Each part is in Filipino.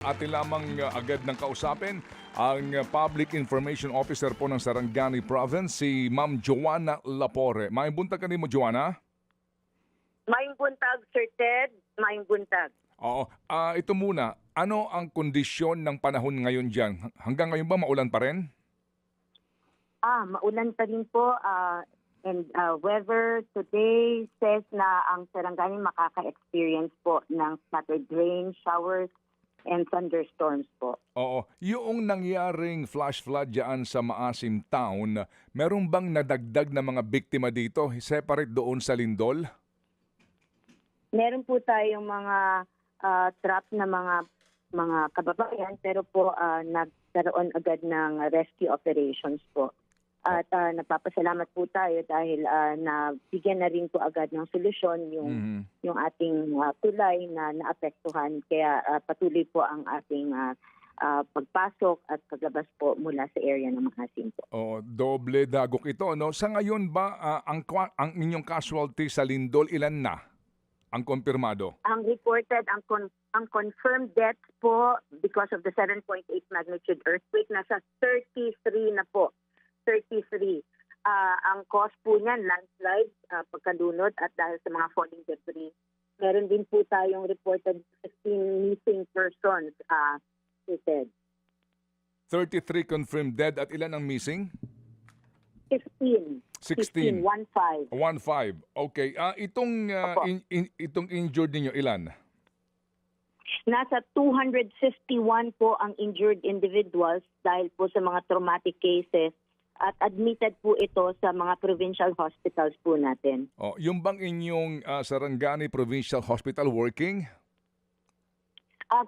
Atin lamang agad ng kausapin ang Public Information Officer po ng Sarangani Province, si Ma'am Joanna Lapore. May buntag ka mo, Joanna? Maayong buntag, Sir Ted. Maayong buntag. Oo. Ito muna, ano ang kondisyon ng panahon ngayon dyan? Hanggang ngayon ba maulan pa rin? Maulan pa rin po. Weather today says na ang Sarangani makaka-experience po ng scattered rain, showers, and thunderstorms po. Oo. Yung nangyaring flash flood dyan sa Maasim Town, meron bang nadagdag na mga biktima dito, separate doon sa Lindol? Meron po tayong mga trap na mga kababayan, pero po nagkaroon agad ng rescue operations po. At nagpapasalamat po tayo dahil nabigyan na rin po agad ng solusyon yung ating tulay na naapektuhan. Kaya patuloy po ang ating pagpasok at paglabas po mula sa area ng Maasim po. Doble dagok ito, no? Sa ngayon ba, ang inyong casualty sa Lindol, ilan na ang kumpirmado? Ang reported, ang confirmed deaths po because of the 7.8 magnitude earthquake, nasa 33 na po. 33. Ang cause po niyan, landslide, pagkalunod at dahil sa mga falling debris. Meron din po tayong reported 15 missing persons, Ted. 33 confirmed dead at ilan ang missing? 16. 16. 15. 1-5. Okay. Itong injured ninyo, ilan? Nasa 251 po ang injured individuals dahil po sa mga traumatic cases at admitted po ito sa mga provincial hospitals po natin. Yung bang inyong Sarangani Provincial Hospital working?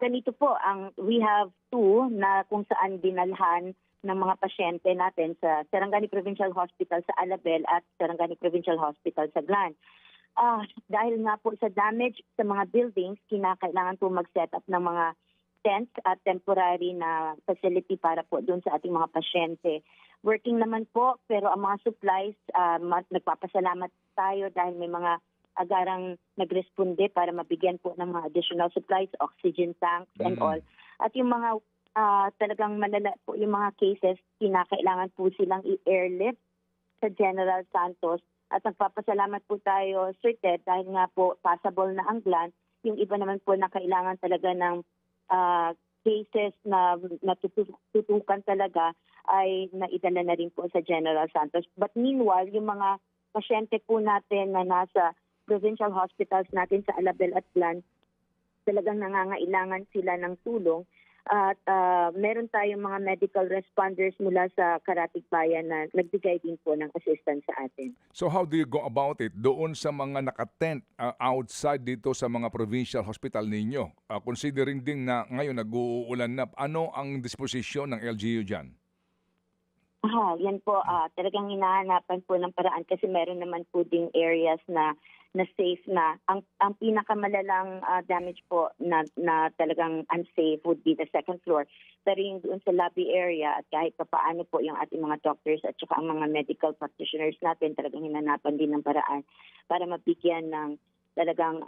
Ganito po, we have 2 na kung saan dinalhan ng mga pasyente natin sa Sarangani Provincial Hospital sa Alabel at Sarangani Provincial Hospital sa Glan. Dahil nga po sa damage sa mga buildings, kinakailangan po mag-set up ng mga tents at temporary na facility para po doon sa ating mga pasyente. Working naman po, pero ang mga supplies, nagpapasalamat tayo dahil may mga agarang nagresponde para mabigyan po ng mga additional supplies, oxygen tanks and all. At yung mga talagang malala po, yung mga cases, kinakailangan po silang i-airlift sa General Santos. At nagpapasalamat po tayo, Sir Ted, dahil nga po passable na ang Glan. Yung iba naman po na kailangan talaga ng cases na natutukan talaga ay naidala na rin po sa General Santos. But meanwhile, yung mga pasyente po natin na nasa provincial hospitals natin sa Alabel at Glan, talagang nangangailangan sila ng tulong. At meron tayong mga medical responders mula sa Karatig Bayan na nagbigay din po ng assistance sa atin. So how do you go about it? Doon sa mga nakatent outside dito sa mga provincial hospital ninyo, considering din na ngayon nag-uulan na, ano ang disposisyon ng LGU dyan? Yan po, talagang hinahanapan po ng paraan kasi meron naman po ding areas na safe na. Ang pinakamalalang damage po na talagang unsafe would be the second floor. Pero yung doon sa lobby area at kahit pa paano po yung ating mga doctors at saka ang mga medical practitioners natin, talagang hinahanapan din ng paraan para mabigyan ng talagang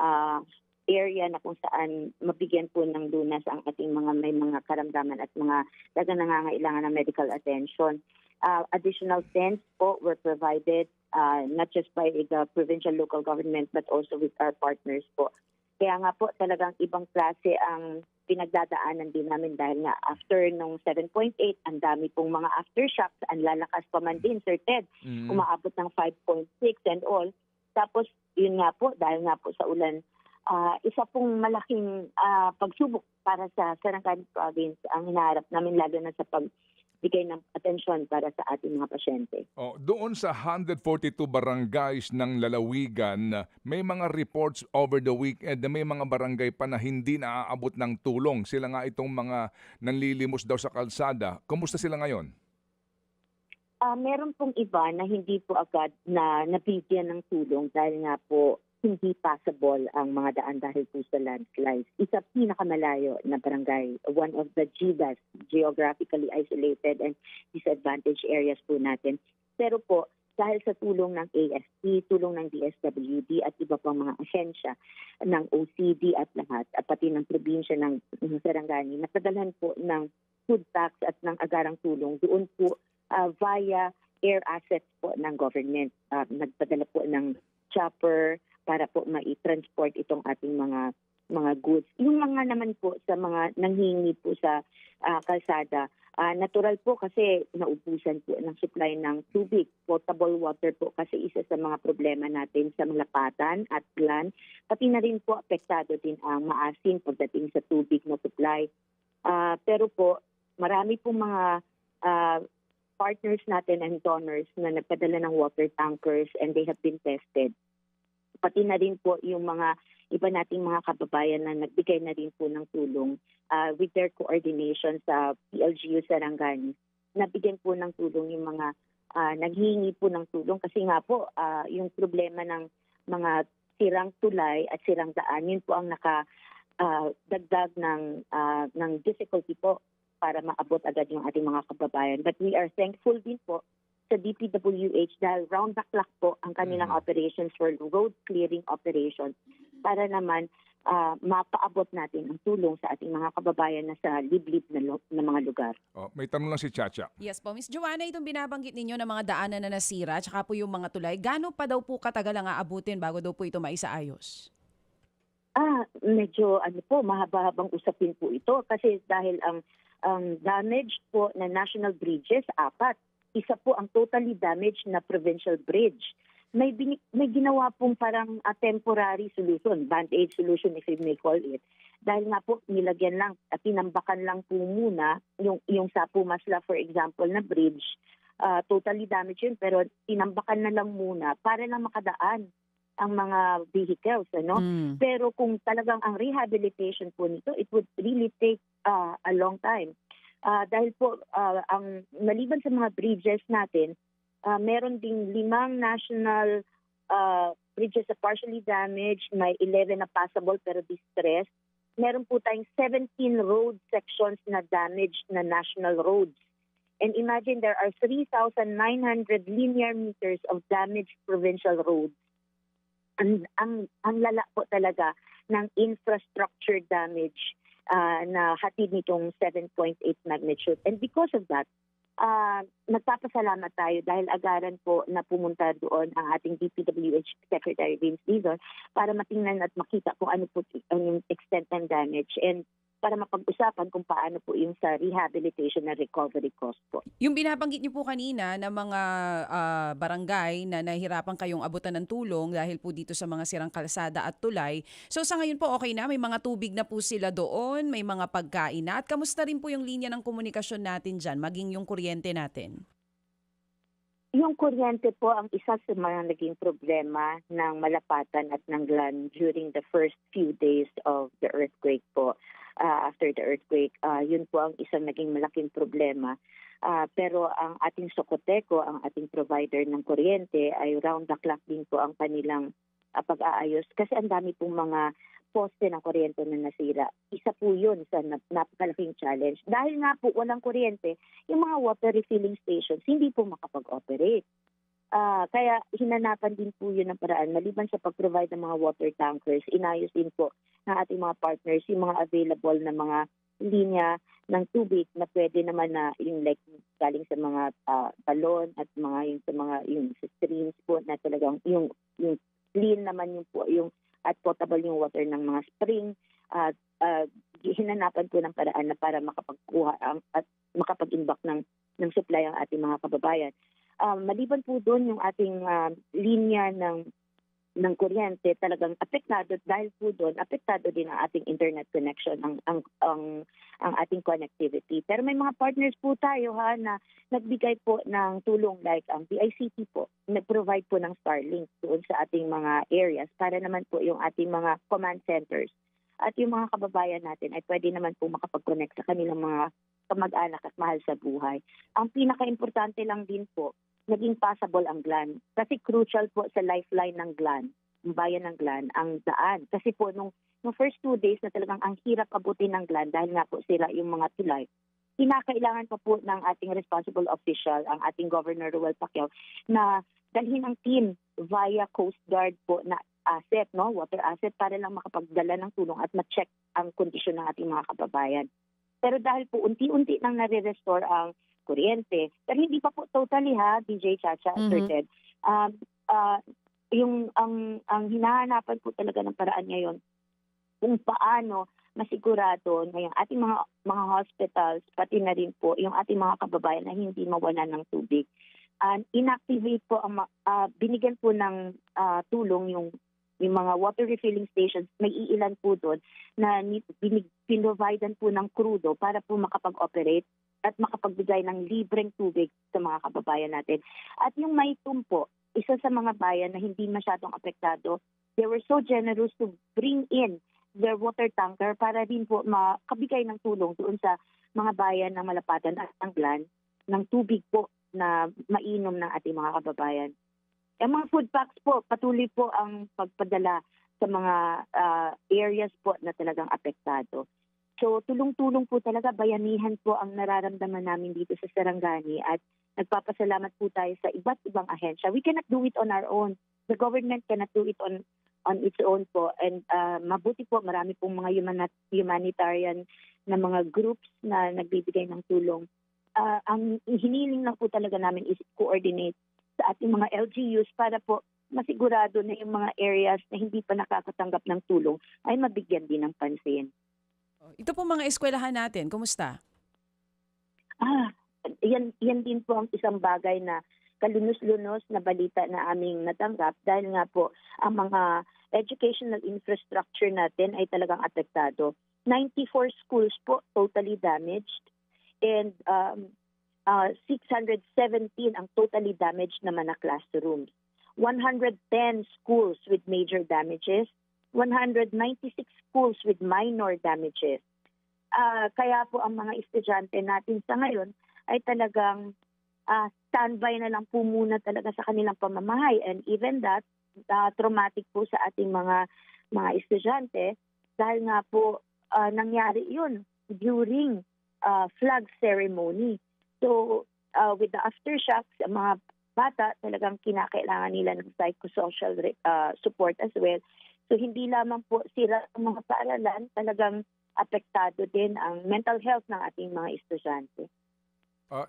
area na kung saan mabigyan po ng lunas ang ating mga may mga karamdaman at mga talagang nangangailangan ng medical attention. Additional tents po were provided not just by the provincial local government but also with our partners po. Kaya nga po talagang ibang klase ang pinagdadaanan din namin dahil nga after nung 7.8, ang dami pong mga aftershocks, ang lalakas pa man din, Sir Ted, umaabot ng 5.6 and all. Tapos yun nga po, dahil nga po sa ulan, isa pong malaking pagsubok para sa Sarangani Province ang hinaharap namin lalo na sa pagbigay ng atensyon para sa ating mga pasyente. Doon sa 142 barangays ng lalawigan, may mga reports over the weekend na may mga barangay pa na hindi naaabot ng tulong. Sila nga itong mga nanlilimos daw sa kalsada. Kumusta sila ngayon? Meron pong iba na hindi po agad na nabigyan ng tulong dahil nga po hindi passable ang mga daan dahil po sa landslides. Isa pinakamalayo na barangay, one of the GDAS, geographically isolated and disadvantaged areas po natin. Pero po, dahil sa tulong ng AFP, tulong ng DSWD at iba pang mga ahensya ng OCD at lahat, at pati ng probinsya ng Sarangani, napadalhan po ng food tax at ng agarang tulong doon po via air assets po ng government. Nagpadala po ng chopper para po mai-transport itong ating mga goods. Yung mga naman po sa mga nanghingi po sa kalsada, natural po kasi naubusan po ng supply ng tubig. Potable water po kasi isa sa mga problema natin sa Malapatan at Glan. Pati na rin po apektado din ang maasin pagdating sa tubig na supply. Pero po, marami pong mga partners natin and donors na nagpadala ng water tankers and they have been tested. Pati na rin po yung mga iba nating mga kababayan na nagbigay na rin po ng tulong with their coordination sa PLGU Sarangani. Nabigyan po ng tulong yung mga naghingi po ng tulong kasi nga po yung problema ng mga sirang tulay at sirang daan, yun po ang nakadagdag ng difficulty po para maabot agad yung ating mga kababayan. But we are thankful din po sa DPWH dahil round the clock po ang kanilang operations for road clearing operations para naman mapaabot natin ang tulong sa ating mga kababayan na sa liblib na mga lugar. May tanong lang si Chacha. Yes po, Miss Joanna, itong binabanggit ninyo na mga daanan na nasira, tsaka po yung mga tulay, gaano pa daw po katagal ang aabutin bago daw po ito maisaayos? Medyo mahaba-habang usapin po ito kasi dahil ang damage po na national bridges, 4. Isa po ang totally damaged na provincial bridge. May ginawa pong parang temporary solution, band-aid solution if you may call it. Dahil nga po nilagyan lang at tinambakan lang po muna yung sa Pumasla for example na bridge. Totally damaged yun pero tinambakan na lang muna para lang makadaan ang mga vehicles. Pero kung talagang ang rehabilitation po nito, it would really take a long time. Dahil po ang maliban sa mga bridges natin, meron ding 5 national bridges na partially damaged, may 11 na passable pero distressed. Meron po tayong 17 road sections na damaged na national roads. And imagine there are 3,900 linear meters of damaged provincial roads. Ang lala po talaga ng infrastructure damage na hatid nitong 7.8 magnitude. And because of that, nagpapasalamat tayo dahil agaran po na pumunta doon ang ating DPWH Secretary Vince Dizon para matingnan at makita kung ano po yung extent ng damage and para mapag-usapan kung paano po yung sa rehabilitation and recovery cost po. Yung binabanggit niyo po kanina na mga barangay na nahihirapan kayong abutan ng tulong dahil po dito sa mga sirang kalsada at tulay. So sa ngayon po okay na? May mga tubig na po sila doon? May mga pagkain na? At kamusta rin po yung linya ng komunikasyon natin dyan, maging yung kuryente natin? Yung kuryente po ang isa sa mga naging problema ng Malapatan at ng Glan during the first few days of the earthquake po. After the earthquake, yun po ang isang naging malaking problema. Pero ang ating Socoteco, ang ating provider ng kuryente, ay round the clock din po ang kanilang pag-aayos. Kasi ang dami pong mga poste ng kuryente na nasira. Isa po yun sa napakalaking challenge. Dahil nga po walang kuryente, yung mga water refilling stations hindi po makapag-operate. Kaya hinanapan din po yun ng paraan. Maliban sa pag-provide ng mga water tankers, inayos din po ng ating mga partners yung mga available na mga linya ng tubig na pwede naman na yung like galing sa mga balon at mga yung streams po na talagang yung clean naman yung po yung at potable yung water ng mga spring. Hinanapan po ng paraan na para makapagkuha at makapag-imbak ng supply ang ating mga kababayan. Maliban po doon yung ating linya ng kuryente talagang apektado dahil po doon apektado din ang ating internet connection ang ating connectivity. Pero may mga partners po tayo na nagbigay po ng tulong like ang DICT po nag-provide po ng Starlink doon sa ating mga areas para naman po yung ating mga command centers at yung mga kababayan natin ay pwede naman po makapag-connect sa kanilang mga kamag-anak at mahal sa buhay. Ang pinaka-importante lang din po, naging passable ang Glan. Kasi crucial po sa lifeline ng Glan, ang bayan ng Glan, ang daan. Kasi po nung first 2 days na talagang ang hirap abutin ng Glan dahil nga po sila yung mga tulay, kinakailangan pa po ng ating responsible official, ang ating Governor Ruel Pacquiao, na dalhin ang team via Coast Guard po na asset, no, water asset, para lang makapagdala ng tulong at ma-check ang kondisyon ng ating mga kababayan. Pero dahil po unti-unti nang nare-restore ang kuryente, pero hindi pa po totally, ha, DJ Chacha, Sir Mhm. Ted. Um, ah, yung ang hinahanapan po talaga ng paraan ngayon kung paano masigurado na yung ating mga hospitals, pati na rin po yung ating mga kababayan na hindi mawalan ng tubig. Inactivate po binigyan po ng tulong yung mga water refilling stations. May iilan po doon na pinovidean po ng krudo para po makapag-operate at makapagbigay ng libreng tubig sa mga kababayan natin. At yung Maytum po, isa sa mga bayan na hindi masyadong apektado, they were so generous to bring in their water tanker para din po makabigay ng tulong doon sa mga bayan ng Malapatan at Anglan ng tubig po na mainom ng ating mga kababayan. Ang mga food packs po, patuloy po ang pagpadala sa mga areas po na talagang apektado. So tulong-tulong po talaga, bayanihan po ang nararamdaman namin dito sa Sarangani at nagpapasalamat po tayo sa iba't ibang ahensya. We cannot do it on our own. The government cannot do it on its own po. And mabuti po, marami pong mga humanitarian na mga groups na nagbibigay ng tulong. Ang hiniling lang po talaga namin is coordinate sa ating mga LGUs para po masigurado na yung mga areas na hindi pa nakakatanggap ng tulong ay mabigyan din ng pansin. Ito po mga eskwelahan natin, kumusta? Yan din po ang isang bagay na kalunos-lunos na balita na aming natanggap dahil nga po ang mga educational infrastructure natin ay talagang apektado. 94 schools po totally damaged and 617 ang totally damaged naman na classrooms. 110 schools with major damages, 196 schools with minor damages. Kaya po ang mga estudyante natin sa ngayon ay talagang standby na lang po muna talaga sa kanilang pamamahay. And even that, traumatic po sa ating mga estudyante dahil nga po nangyari yun during flag ceremony. So with the aftershocks, mga bata talagang kinakailangan nila ng psychosocial support as well. So hindi lamang po sila ang mga paaralan, talagang apektado din ang mental health ng ating mga estudyante.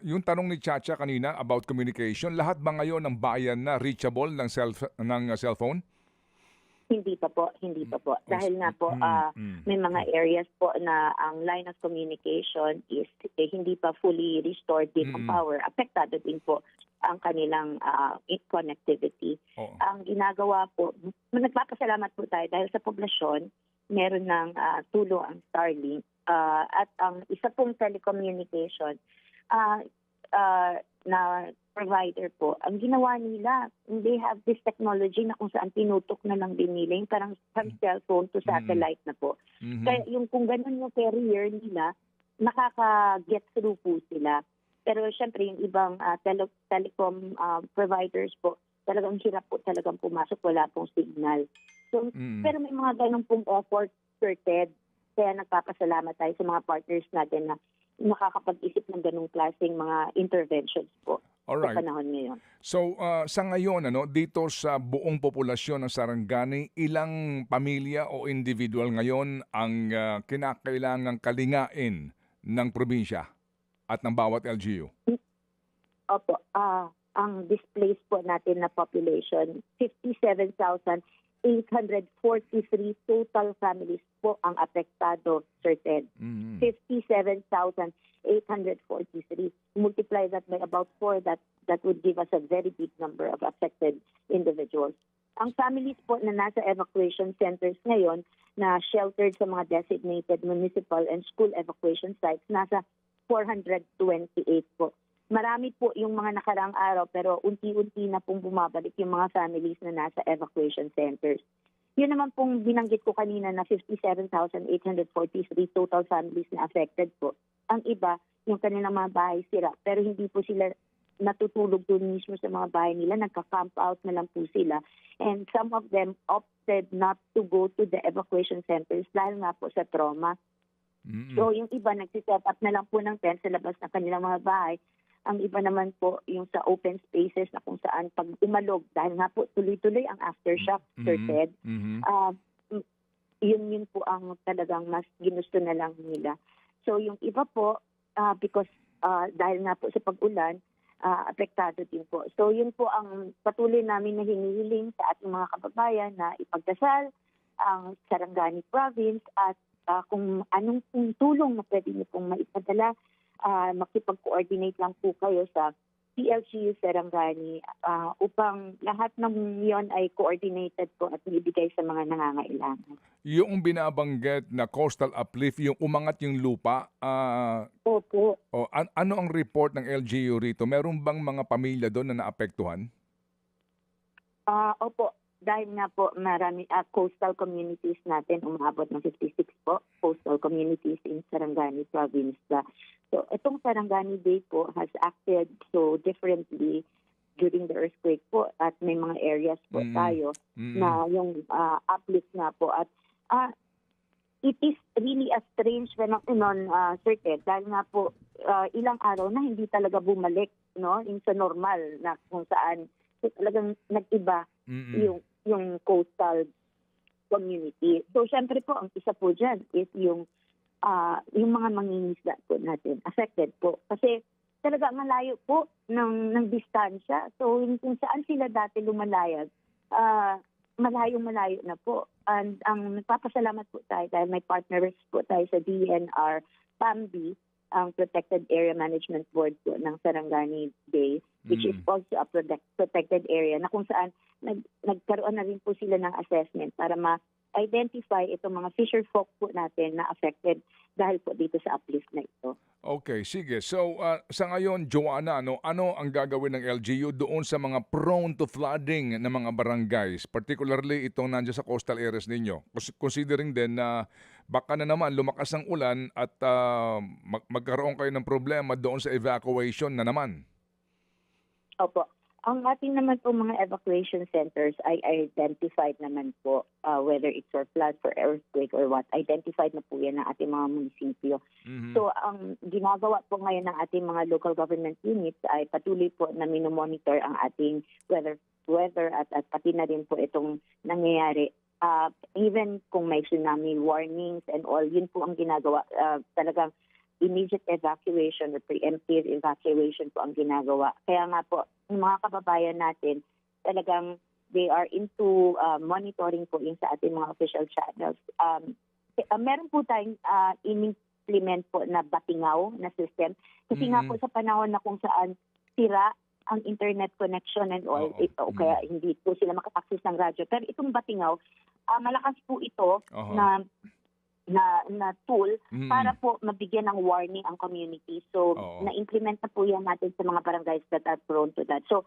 Yung tanong ni Chacha kanina about communication, lahat ba ngayon ng bayan na reachable ng cellphone? Hindi pa po. Dahil nga po may mga areas po na ang line of communication is hindi pa fully restored din ang power. Apektado din po ang kanilang connectivity. Ang ginagawa po, nagpapasalamat po tayo dahil sa poblasyon, meron ng tulong ang Starlink at ang isa pong telecommunication na provider po, ang ginawa nila, they have this technology na kung saan tinutok na lang din nila, yung parang from cellphone to satellite na po. Kaya yung kung ganun yung carrier nila, nakaka-get through po sila. Pero syempre yung ibang telecom providers po, talagang hirap po talagang pumasok, wala pong signal. So, pero may mga ganun pong effort, Sir Ted, kaya nagpapasalamat tayo sa mga partners natin na nakakapag-isip ng ganung klaseng mga interventions po. Alright. Sa panahon ngayon. So sa ngayon dito sa buong populasyon ng Sarangani, ilang pamilya o individual ngayon ang kinakailangang kalingain ng probinsya at ng bawat LGU? Opo, ang displaced po natin na population, 57,843 total families po ang apektado, Sir Ted. 57,843. Multiply that by about 4, that would give us a very big number of affected individuals. Ang families po na nasa evacuation centers ngayon na sheltered sa mga designated municipal and school evacuation sites, nasa 428 po. Marami po yung mga nakaraang araw pero unti-unti na pong bumabalik yung mga families na nasa evacuation centers. Yun naman pong binanggit ko kanina na 57,843 total families na affected po. Ang iba, yung kanilang mga bahay sira, pero hindi po sila natutulog doon mismo sa mga bahay nila, nagka-camp out na lang po sila. And some of them opted not to go to the evacuation centers dahil nga po sa trauma. So yung iba nagsiset up na lang po ng tent sa labas ng kanilang mga bahay Ang iba naman po yung sa open spaces na kung saan pag umalog, dahil nga po tuloy-tuloy ang aftershock, Sir Ted, yun po ang talagang mas ginusto na lang nila. So yung iba po, because dahil nga po sa pag-ulan, apektado din po. So yun po ang patuloy namin na hinihiling sa ating mga kababayan na ipagdasal ang Sarangani Province at kung anong tulong na pwede niyo pong maipadala, makipag-coordinate lang po kayo sa PLGU Sarangani upang lahat ng yon ay coordinated po at ibigay sa mga nangangailangan. Yung binabanggit na coastal uplift, yung umangat yung lupa, Opo. ano ang report ng LGU rito? Meron bang mga pamilya doon na naapektuhan? Opo. Dahil nga po marami coastal communities natin, umabot ng 56 po coastal communities in Sarangani Province. So itong Sarangani Bay po has acted so differently during the earthquake po at may mga areas po tayo na yung uplift nga po at it is really a strange phenomenon, Sir Ted, dahil nga po ilang araw na hindi talaga bumalik, no, yung sa normal na kung saan talagang nag-iba yung coastal community. So syempre po ang isa po diyan is yung mga mangingisda po natin affected po kasi talaga malayo po ng distansya. So kung saan sila dati lumalayag, malayo na po. And ang nagpapasalamat po tayo dahil may partners po tayo sa DNR, PAMBI, ang Protected Area Management Board po ng Sarangani Bay, which is also a protected area na kung saan nagkaroon na rin po sila ng assessment para ma-identify itong mga fisher folk po natin na affected dahil po dito sa uplift na ito. Okay, sige. So, sa ngayon, Joanna, ano ang gagawin ng LGU doon sa mga prone to flooding na mga barangays, particularly itong nandiyan sa coastal areas ninyo? Considering din na baka na naman lumakas ang ulan at magkaroon kayo ng problema doon sa evacuation na naman. Opo. Ang ating naman po mga evacuation centers ay identified naman po whether it's for flood, for earthquake or what. Identified na po yan ng ating mga munisipyo. So ang ginagawa po ngayon ng ating mga local government units ay patuloy po na minomonitor ang ating weather at pati na rin po itong nangyayari. Even kung may tsunami warnings and all, yun po ang ginagawa. Talagang immediate evacuation or preemptive evacuation po ang ginagawa. Kaya nga po, yung mga kababayan natin, talagang they are into monitoring po yung sa ating mga official channels. Meron po tayong in-implement po na batingaw na system. Kasi nga po sa panahon na kung saan sira ang internet connection and all, kaya hindi po sila maka-access ng radyo. Pero itong batingaw, malakas po ito na tool para po mabigyan ng warning ang community. So, na-implement na po yan natin sa mga barangays that are prone to that. So,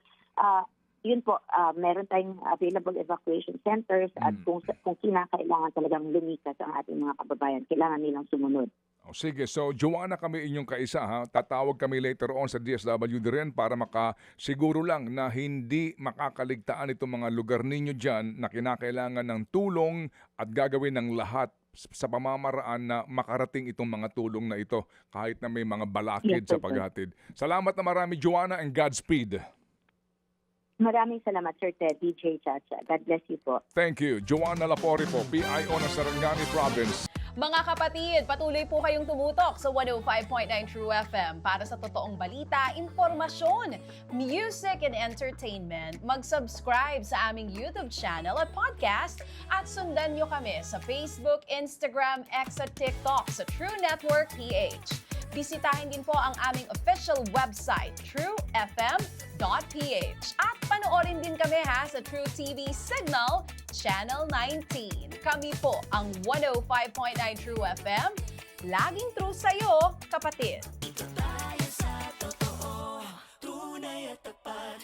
yun po, meron tayong available evacuation centers at kung kinakailangan talagang lumikas ang ating mga kababayan, kailangan nilang sumunod. Sige, so Joanna, kami inyong kaisa ha. Tatawag kami later on sa DSWD rin para makasiguro lang na hindi makakaligtaan itong mga lugar ninyo dyan na kinakailangan ng tulong at gagawin ng lahat sa pamamaraan na makarating itong mga tulong na ito kahit na may mga balakid sa paghatid. Salamat na marami, Joanna, and Godspeed. Maraming salamat, Sir Ted, DJ Chacha. God bless you po. Thank you. Joanna Lapori po, PIO ng Sarangani Province. Mga kapatid, patuloy po kayong tumutok sa 105.9 True FM para sa totoong balita, impormasyon, music and entertainment. Mag-subscribe sa aming YouTube channel at podcast at sundan nyo kami sa Facebook, Instagram, X at TikTok sa True Network PH. Bisitahin din po ang aming official website, truefm.ph. At panoorin din kami sa True TV Signal, Channel 19. Kami po ang 105.9 True FM. Laging true sa'yo, kapatid.